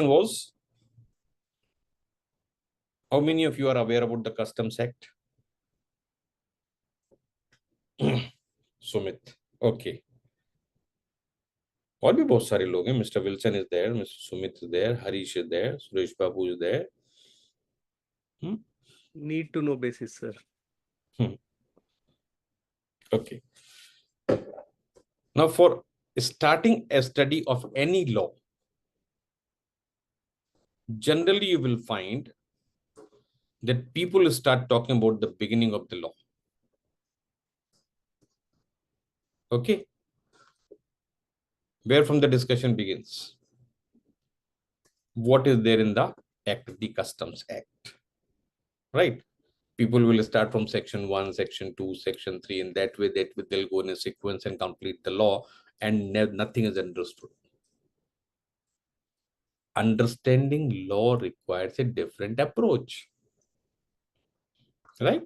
was, how many of you are aware about the Customs Act? Sumit. Okay. और भी बहुत सारे लोग हैं. Mr. Wilson is there, Mr. Sumit is there, Harish is there, Suresh Babu is there. Need to know basis, sir. Okay. Now, for starting a study of any law, generally you will find that people start talking about the beginning of the law. Okay. Where from the discussion begins? What is there in the Act, the Customs Act? Right? People will start from section 1, section 2, section 3, and that way they'll go in a sequence and complete the law, and nothing is understood. Understanding law requires a different approach. Right?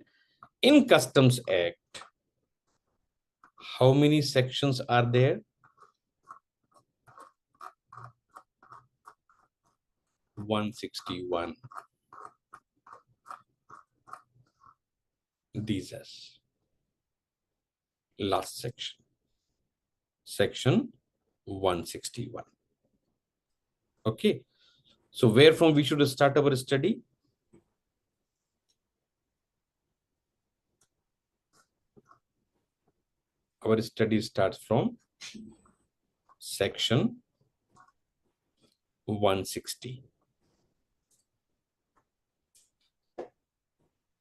In Customs Act, how many sections are there? 161. These are last section. Section 161. Okay. So where from we should start our study? Our study starts from section 160.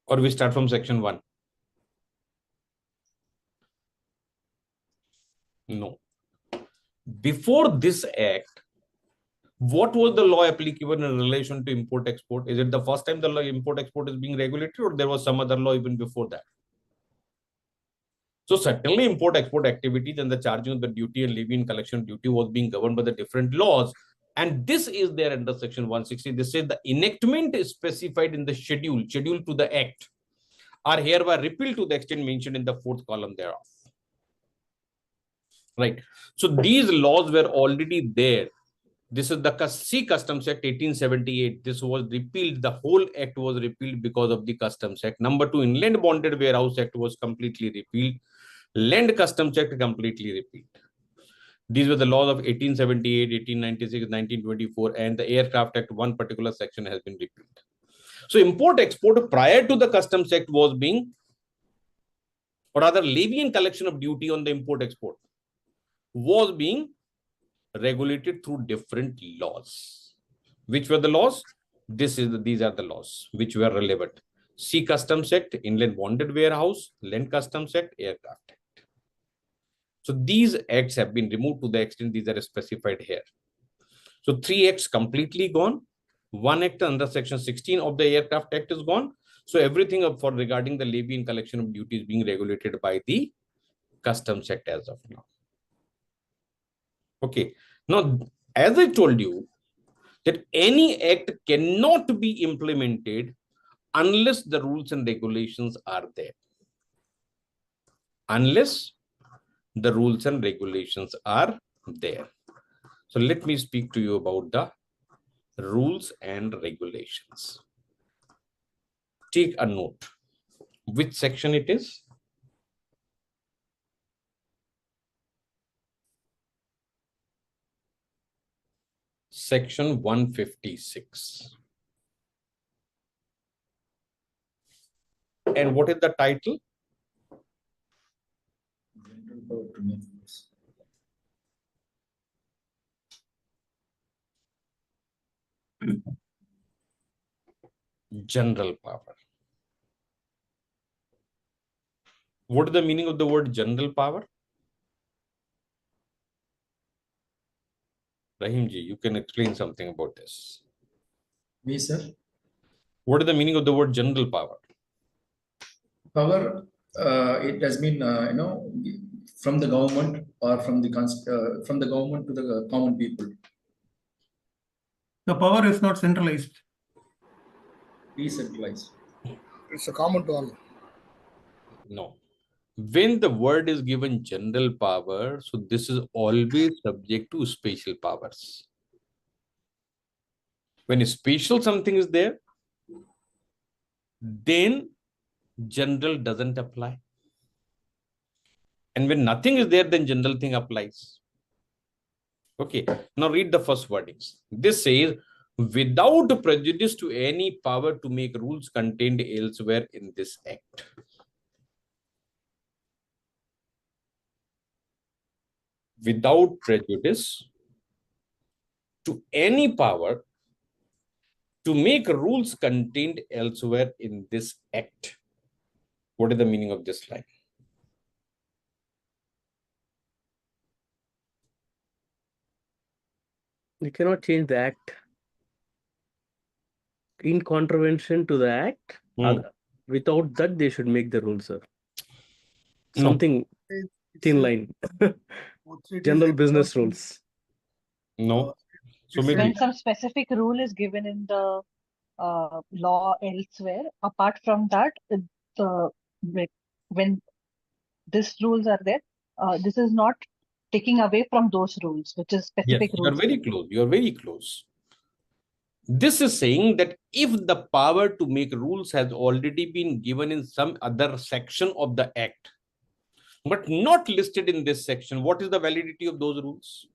Or we start from section 1? No. Before this act, what was the law applicable in relation to import-export? Is it the first time the law import-export is being regulated, or there was some other law even before that? So certainly import-export activities and the charging of the duty and levy and collection duty was being governed by the different laws. And this is there under section 160. This says the enactment is specified in the schedule to the act are hereby repealed to the extent mentioned in the fourth column thereof. Right. So these laws were already there. This is the Customs Act 1878. This was repealed. The whole act was repealed because of the Customs Act. Number 2, Inland Bonded Warehouse Act was completely repealed. Land Customs Act completely repealed. These were the laws of 1878, 1896, 1924, and the Aircraft Act. One particular section has been repealed. So import-export prior to the Customs Act was being, or rather levy and collection of duty on the import-export was being regulated through different laws. Which were the laws? These are the laws which were relevant. Sea Customs Act, Inland Bonded Warehouse, Land Customs Act, Aircraft Act. So these acts have been removed to the extent these are specified here. So 3 acts completely gone. 1 act under section 16 of the Aircraft Act is gone. So everything for regarding the levy and collection of duties being regulated by the Customs Act as of now. Okay. Now, as I told you, that any act cannot be implemented unless the rules and regulations are there. Unless the rules and regulations are there. So let me speak to you about the rules and regulations. Take a note. Which section it is? Section 156. And what is the title? General power. What is the meaning of the word general power? Rahimji, you can explain something about this. Me, sir. What is the meaning of the word general power? Power, it has been, from the government or from the government to the common people. The power is not centralized. Decentralized. It's a common to all. No. When the word is given general power, so this is always subject to special powers. When special something is there, then general doesn't apply. And when nothing is there, then general thing applies. Okay, now read the first wordings. This says, without prejudice to any power to make rules contained elsewhere in this act. Without prejudice to any power to make rules contained elsewhere in this act. What is the meaning of this line? You cannot change the act. In contravention to the act, without that, they should make the rules, sir. No. Something thin line. General business rules. No. So When maybe some specific rule is given in the law elsewhere, apart from that, when these rules are there, this is not taking away from those rules, which is yes, specific you are rules. very close. You are very close. This is saying that if the power to make rules has already been given in some other section of the act, but not listed in this section, what is the validity of those rules?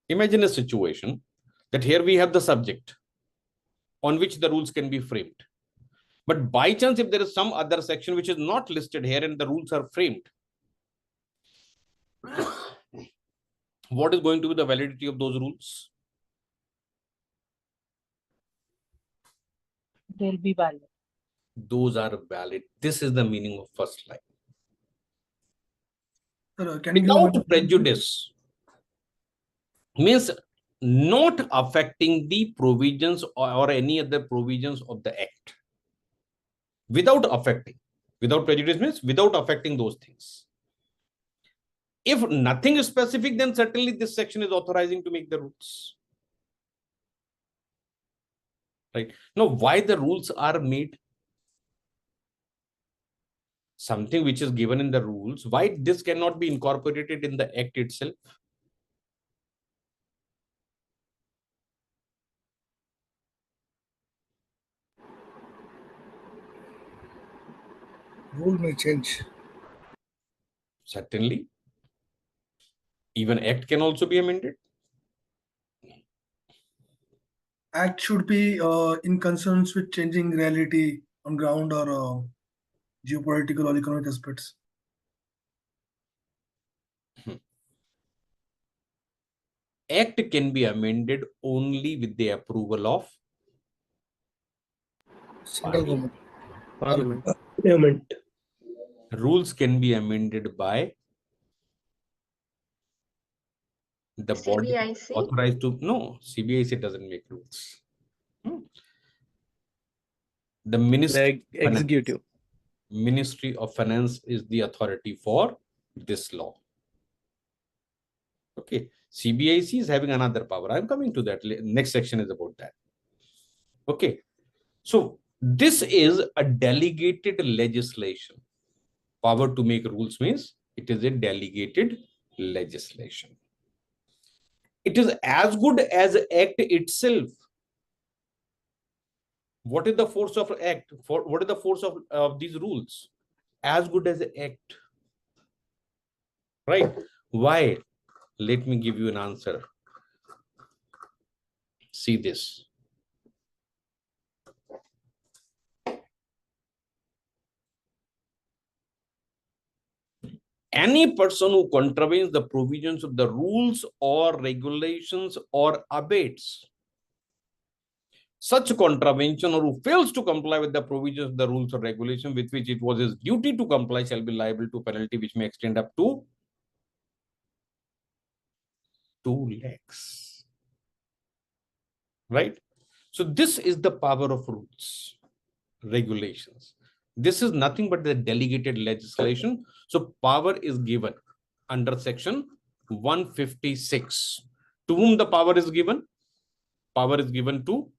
Imagine a situation that here we have the subject on which the rules can be framed. But by chance, if there is some other section which is not listed here and the rules are framed, what is going to be the validity of those rules? They'll be valid. Those are valid. This is the meaning of first line. Can you give Without prejudice means not affecting the provisions or any other provisions of the act. Without affecting. Without prejudice means without affecting those things. If nothing is specific, then certainly this section is authorizing to make the rules. Right? Now, why the rules are made? Something which is given in the rules, why this cannot be incorporated in the act itself? rule may change? Certainly. Even act can also be amended. Act should be in concerns with changing reality on ground or geopolitical or economic aspects. Act can be amended only with the approval of Central government. Parliament. rules can be amended by the body CBIC? authorized to. No, CBIC doesn't make rules. The Ministry The executive. Ministry of Finance is the authority for this law. Okay, CBIC is having another power. I'm coming to that. Next section is about that. Okay, so this is a delegated legislation. Power to make rules means it is a delegated legislation. It is as good as act itself. What is the force of act? What is the force of these rules? As good as an act. Right? Why? Let me give you an answer. See this. Any person who contravenes the provisions of the rules or regulations or abates such contravention or who fails to comply with the provisions of the rules or regulation with which it was his duty to comply shall be liable to penalty which may extend up to 2 lakhs. Right? So this is the power of rules, regulations. This is nothing but the delegated legislation. So power is given under section 156. To whom the power is given? Power is given to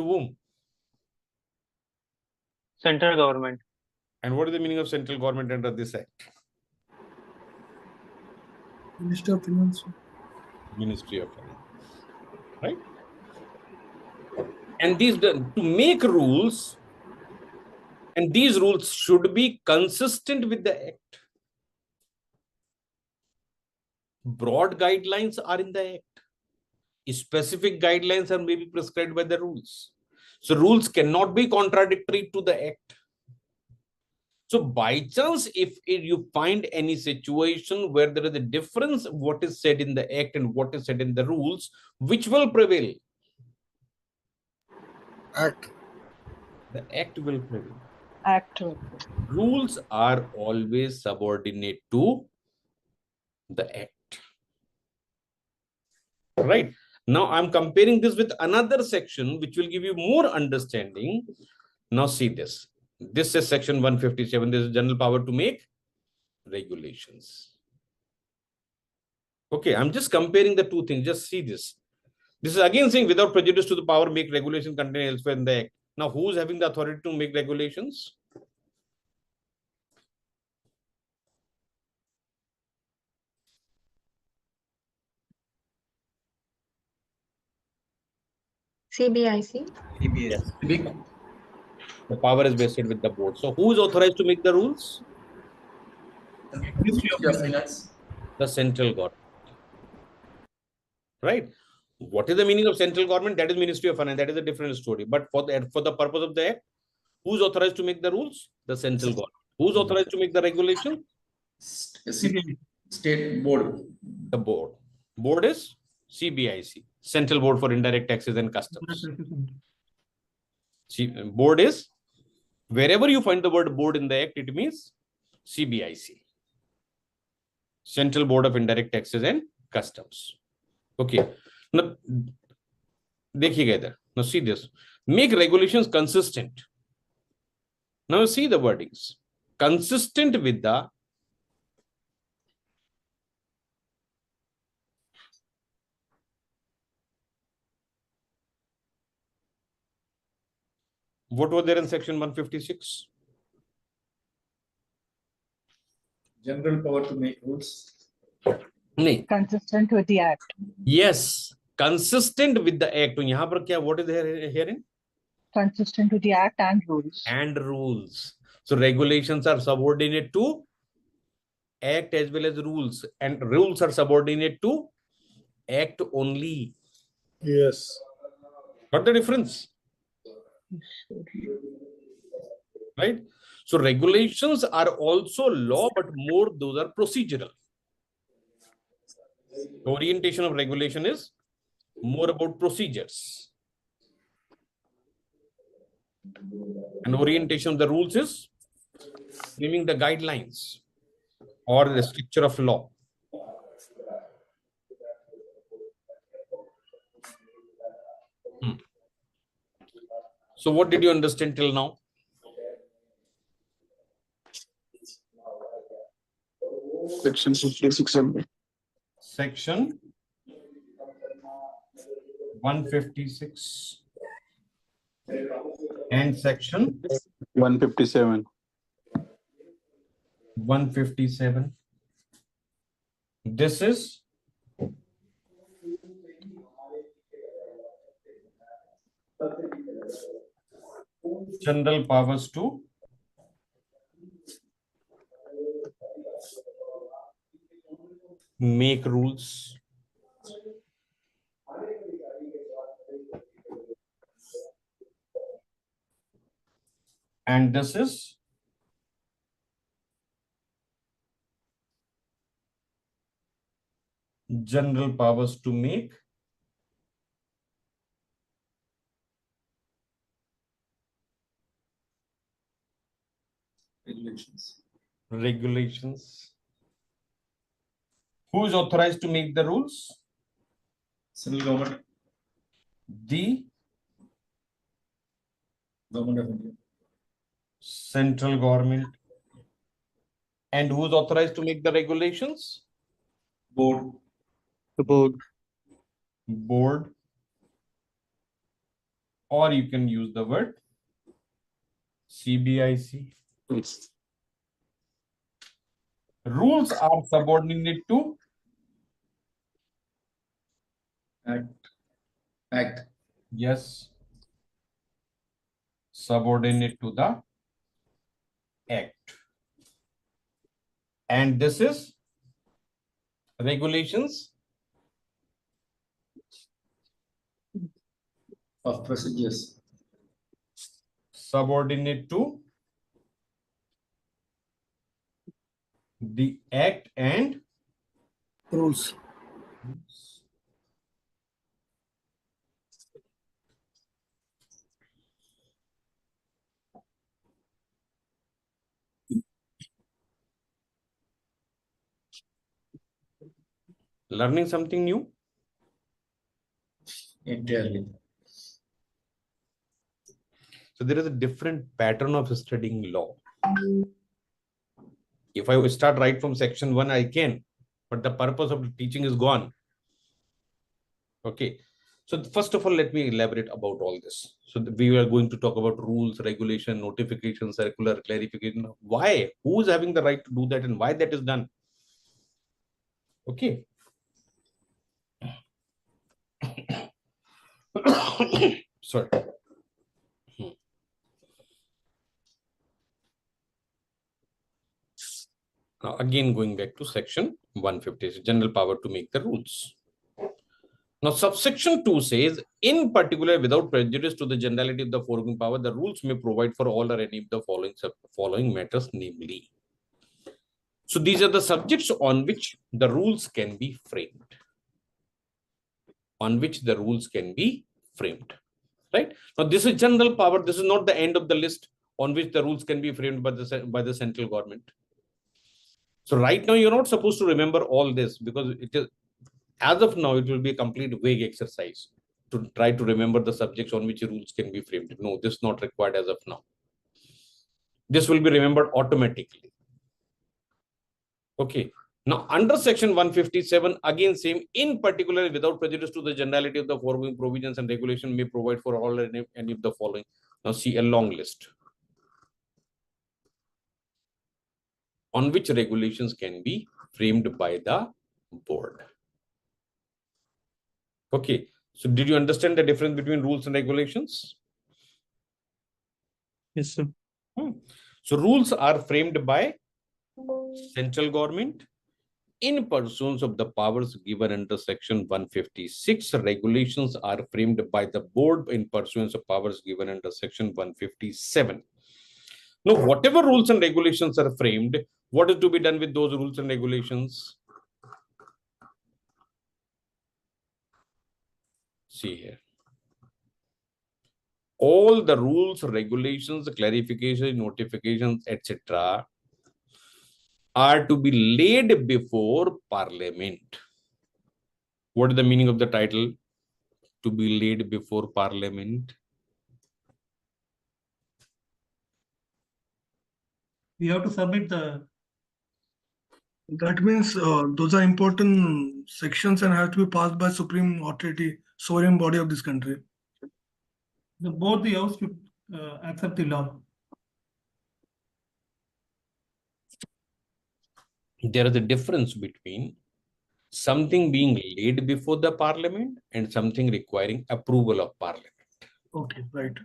whom? Central government. And what is the meaning of central government under this act? Ministry of Finance. Ministry of Finance. Right? And these to make rules, and these rules should be consistent with the act. Broad guidelines are in the act. Specific guidelines are maybe prescribed by the rules. So rules cannot be contradictory to the act. So by chance, if you find any situation where there is a difference, what is said in the act and what is said in the rules, which will prevail? Act. The act will prevail. Act. Rules are always subordinate to the act. Right. Now I'm comparing this with another section which will give you more understanding. Now see this. This is section 157. This is general power to make regulations. Okay, I'm just comparing the two things. Just see this. This is again saying without prejudice to the power make regulation contained elsewhere in the act. Now who's having the authority to make regulations? CBIC. Yes. The power is vested with the board. So who is authorized to make the rules? Ministry of Finance. The central government. Right? What is the meaning of central government? That is Ministry of Finance. That is a different story. But for the purpose of the act, who's authorized to make the rules? The central government. Who's authorized to make the regulation? State board. The board. Board is CBIC, Central Board for Indirect Taxes and Customs. Board is, wherever you find the word board in the act, it means CBIC, Central Board of Indirect Taxes and Customs. Okay. Now, देखिएगा इधर. Now see this. Make regulations consistent. Now see the wordings. Consistent with the what was there in section 156? General power to make rules. नहीं. Consistent with the act. Yes, consistent with the act. तो यहाँ पर क्या? What is there herein? Consistent with the act and rules. And rules. So regulations are subordinate to act as well as rules, and rules are subordinate to act only. Yes. Got the difference? Right? So regulations are also law, but more those are procedural. The orientation of regulation is more about procedures. And orientation of the rules is giving the guidelines or the structure of law. So what did you understand till now? Section 56. Section 156 and section 157. 157. This is general powers to make rules. And this is general powers to make regulations. Who is authorized to make the rules? Central government. The Government of India. central government. And who is authorized to make the regulations? Board. The board. Board. Or you can use the word CBIC. Rules are subordinate to Act. yes, subordinate to the act. And this is regulations Of procedures. subordinate to the act and Rules. learning something new. Entirely. So there is a different pattern of studying law. If I start right from section 1, I can, but the purpose of the teaching is gone. Okay. So first of all, let me elaborate about all this. So we are going to talk about rules, regulation, notification, circular, clarification. Why? Who is having the right to do that and why that is done? Okay. Sorry. Now, again, going back to section 150, general power to make the rules. Now, subsection 2 says, in particular, without prejudice to the generality of the foregoing power, the rules may provide for all or any of the following matters, namely. So, these are the subjects on which the rules can be framed. On which the rules can be framed. Right? Now, this is general power. This is not the end of the list on which the rules can be framed by the central government. So right now, you're not supposed to remember all this because it is, as of now, it will be a complete vague exercise to try to remember the subjects on which rules can be framed. No, this is not required as of now. This will be remembered automatically. Okay. Now, under section 157, again, same, in particular, without prejudice to the generality of the foregoing provisions and regulation may provide for all or any of the following. Now, see a long list on which regulations can be framed by the board. Okay, so did you understand the difference between rules and regulations? Yes, sir. So rules are framed by central government in pursuance of the powers given under section 156. Regulations are framed by the board in pursuance of powers given under section 157. Now, whatever rules and regulations are framed, what is to be done with those rules and regulations? See here. All the rules, regulations, clarifications, notifications, etc. are to be laid before Parliament. What is the meaning of the title? To be laid before Parliament. We have to submit the. That means those are important sections and have to be passed by supreme authority, sovereign body of this country. Both the house should accept the law. There is a difference between something being laid before the Parliament and something requiring approval of Parliament. Okay, right.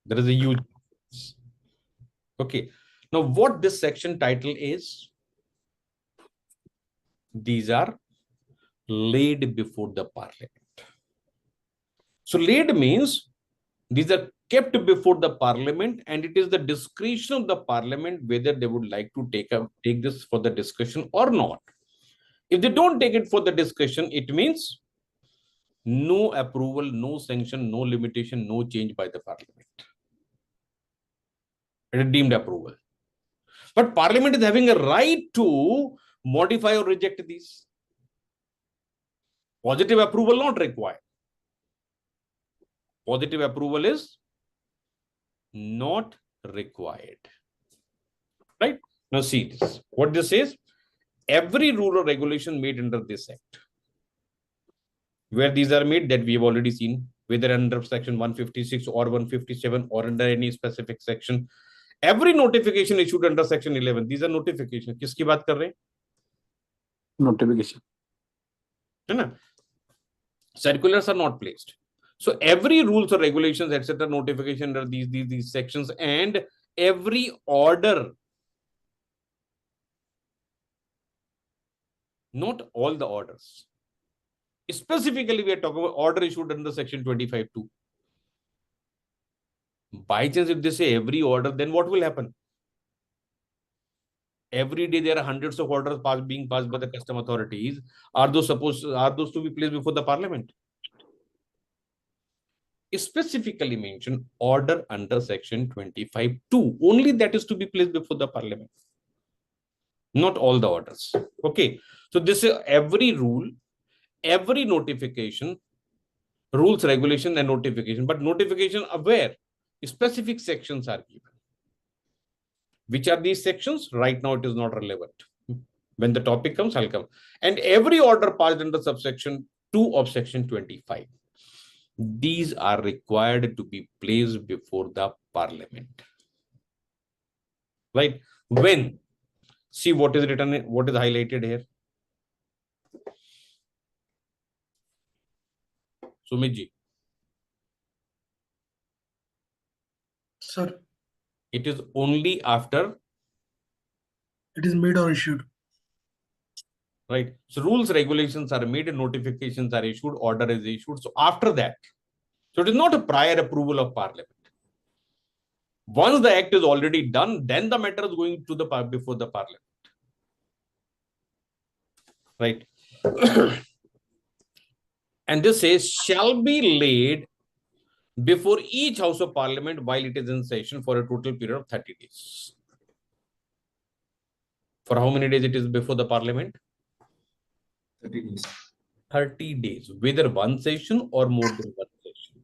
There is a huge difference. Okay. Now, what this section title is? These are laid before the Parliament. So, laid means these are kept before the Parliament, and it is the discretion of the Parliament whether they would like to take this for the discussion or not. If they don't take it for the discussion, it means no approval, no sanction, no limitation, no change by the Parliament. It is deemed approval. But Parliament is having a right to modify or reject these. Positive approval not required. Positive approval is not required. Right? Now see this. What this says, every rule or regulation made under this act, where these are made, that we have already seen, whether under section 156 or 157 or under any specific section, Every notification issued under section 11, these are notification. किसकी बात कर रहे हैं? Notification. है ना? Circulars are not placed. So every rules or regulations, etc., notification under these sections, and every order, not all the orders. Specifically, we are talking about order issued under section 25(2). By chance, if they say every order, then what will happen? Every day there are hundreds of orders being passed by the custom authorities. Are those to be placed before the parliament? Specifically mentioned order under section 25(2). Only that is to be placed before the parliament. Not all the orders. Okay. So this is every rule, every notification, rules, regulation, and notification. But notification where? Specific sections are given. Which are these sections? Right now, it is not relevant. When the topic comes, I'll come. And every order passed under subsection 2 of section 25. These are required to be placed before the parliament. Right? When? See what is written, what is highlighted here. Sumit ji. Sir, It is only after. it is made or issued. Right. So rules, regulations are made, and notifications are issued, order is issued. So after that, so it is not a prior approval of parliament. Once the act is already done, then the matter is going to the before the parliament. Right. And this says shall be laid before each house of parliament while it is in session for a total period of 30 days. For how many days it is before the parliament? 30 days. 30 days, whether one session or more than one session.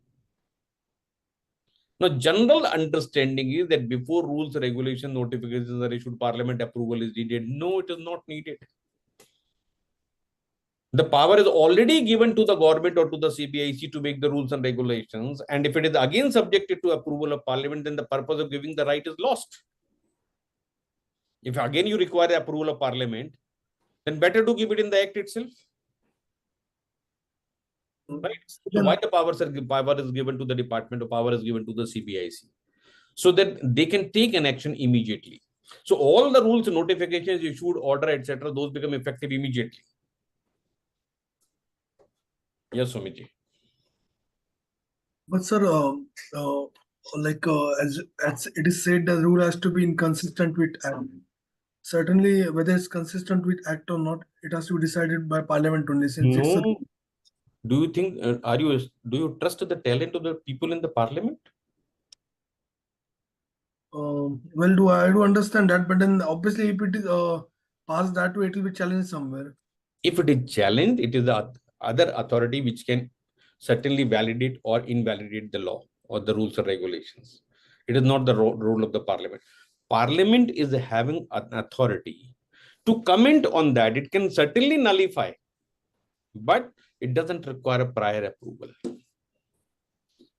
Now, general understanding is that before rules, regulation, notifications are issued, parliament approval is needed. No, it is not needed. The power is already given to the government or to the CBIC to make the rules and regulations. And if it is again subjected to approval of parliament, then the purpose of giving the right is lost. If again you require the approval of parliament, then better to give it in the act itself. Right? So why the power is given to the department, or power is given to the CBIC? So that they can take an action immediately. So all the rules, notifications issued, order, etc., those become effective immediately. Yes, Swamiji. But sir, as it is said, the rule has to be inconsistent with act. Certainly, whether it's consistent with act or not, it has to be decided by parliament only. Since it's No. Do you think, do you trust the talent of the people in the parliament? well, I do understand that, but then obviously, if it is passed that way, it will be challenged somewhere. If it is challenged, it is the other authority which can certainly validate or invalidate the law or the rules or regulations. It is not the role of the parliament. Parliament is having an authority to comment on that. It can certainly nullify, but it doesn't require a prior approval.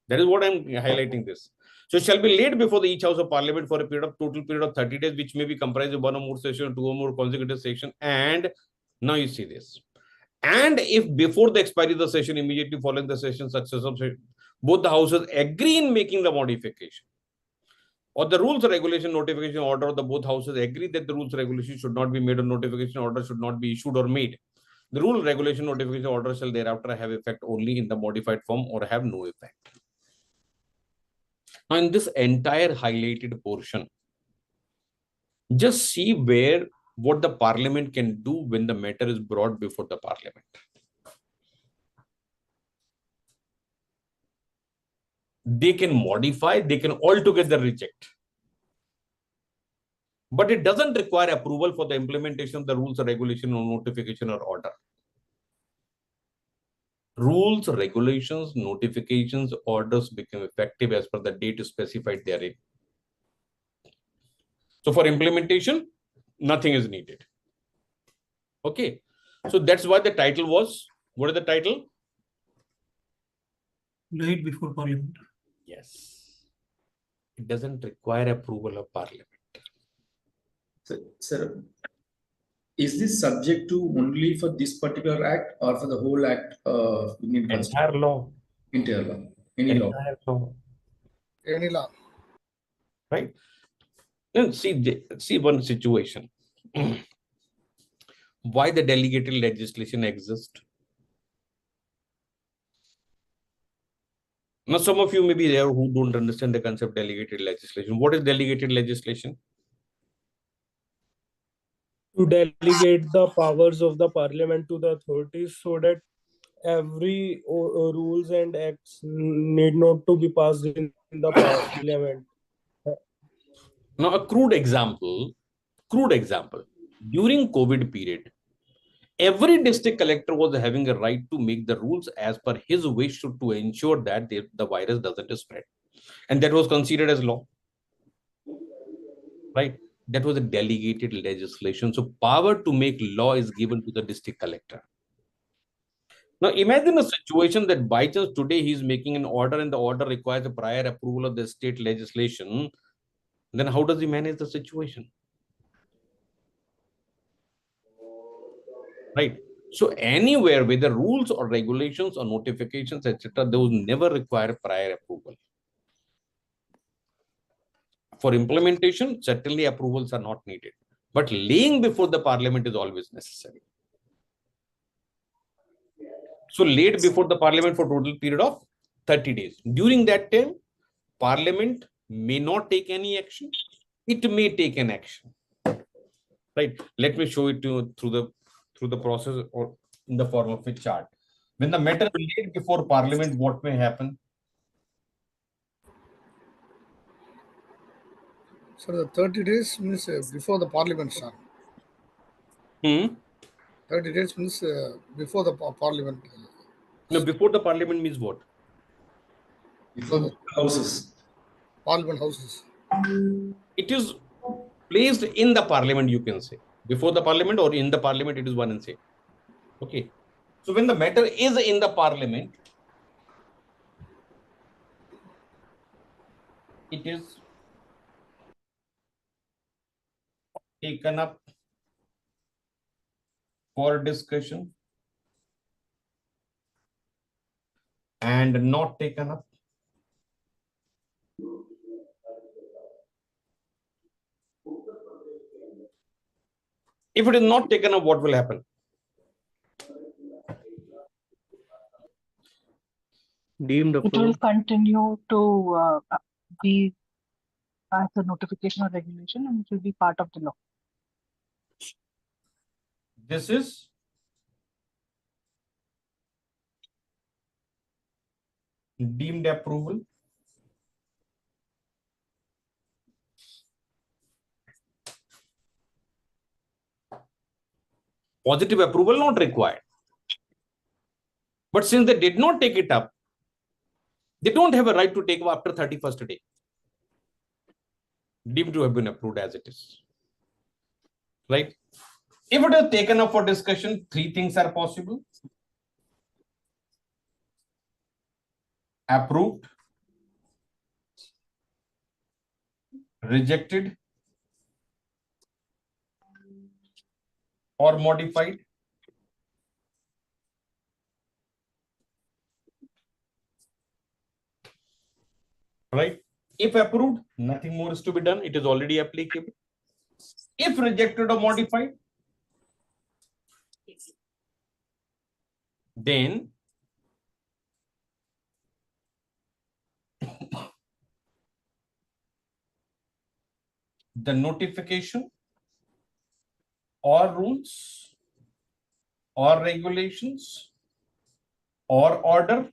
That is what I'm highlighting this. So it shall be laid before each house of parliament for a total period of 30 days, which may be comprised of one or more sessions, two or more consecutive sessions. And now you see this. And if before the expiry of the session, immediately following the session, successive session, both the houses agree in making the modification, or the rules or regulation notification order of the both houses agree that the rules or regulation should not be made, or notification order should not be issued or made, the rule, regulation, notification order shall thereafter have effect only in the modified form or have no effect. Now, in this entire highlighted portion, just see what the parliament can do when the matter is brought before the parliament. They can modify, they can altogether reject. But it doesn't require approval for the implementation of the rules or regulation or notification or order. Rules, regulations, notifications, orders become effective as per the date specified therein. So for implementation, nothing is needed. Okay. So that's why the title was, what is the title? Laid before parliament. Yes. It doesn't require approval of Parliament. Sir, is this subject to only for this particular act or for the whole act of Indian Constitution? Entire law. Entire law, any law. Entire law. Any law. Right? Then see one situation. Why the delegated legislation exists? Now, some of you may be there who don't understand the concept of delegated legislation. What is delegated legislation? To delegate the powers of the parliament to the authorities so that every rules and acts need not to be passed in the parliament. Now, a crude example, during COVID period, every district collector was having a right to make the rules as per his wish to ensure that the virus doesn't spread. And that was considered as law. Right? That was a delegated legislation. So power to make law is given to the district collector. Now imagine a situation that by chance today he is making an order and the order requires a prior approval of the state legislation. Then how does he manage the situation? Right. So anywhere whether rules or regulations or notifications, etc., those never require prior approval. For implementation, certainly approvals are not needed. But laying before the parliament is always necessary. So laid before the parliament for total period of 30 days. During that time, parliament may not take any action. It may take an action. Right. Let me show it to you through the process or in the form of a chart. When the matter is laid before parliament, what may happen? So the 30 days means before the parliament, sir. 30 days means before the parliament. No, before the parliament means what? Before the houses. Parliament houses. It is placed in the parliament, you can say. Before the parliament or in the parliament, it is one and same. Okay. So when the matter is in the parliament, it is taken up for discussion and not taken up. If it is not taken up, what will happen? Deemed It will approved. continue to be as a notification or regulation, and it will be part of the law. This is deemed approval. Positive approval not required. But since they did not take it up, they don't have a right to take up after 31st day. Deemed to have been approved as it is. Right? If it is taken up for discussion, three things are possible. Approved, rejected, or modified. Right? If approved, nothing more is to be done. It is already applicable. If rejected or modified, then the notification or rules or regulations or order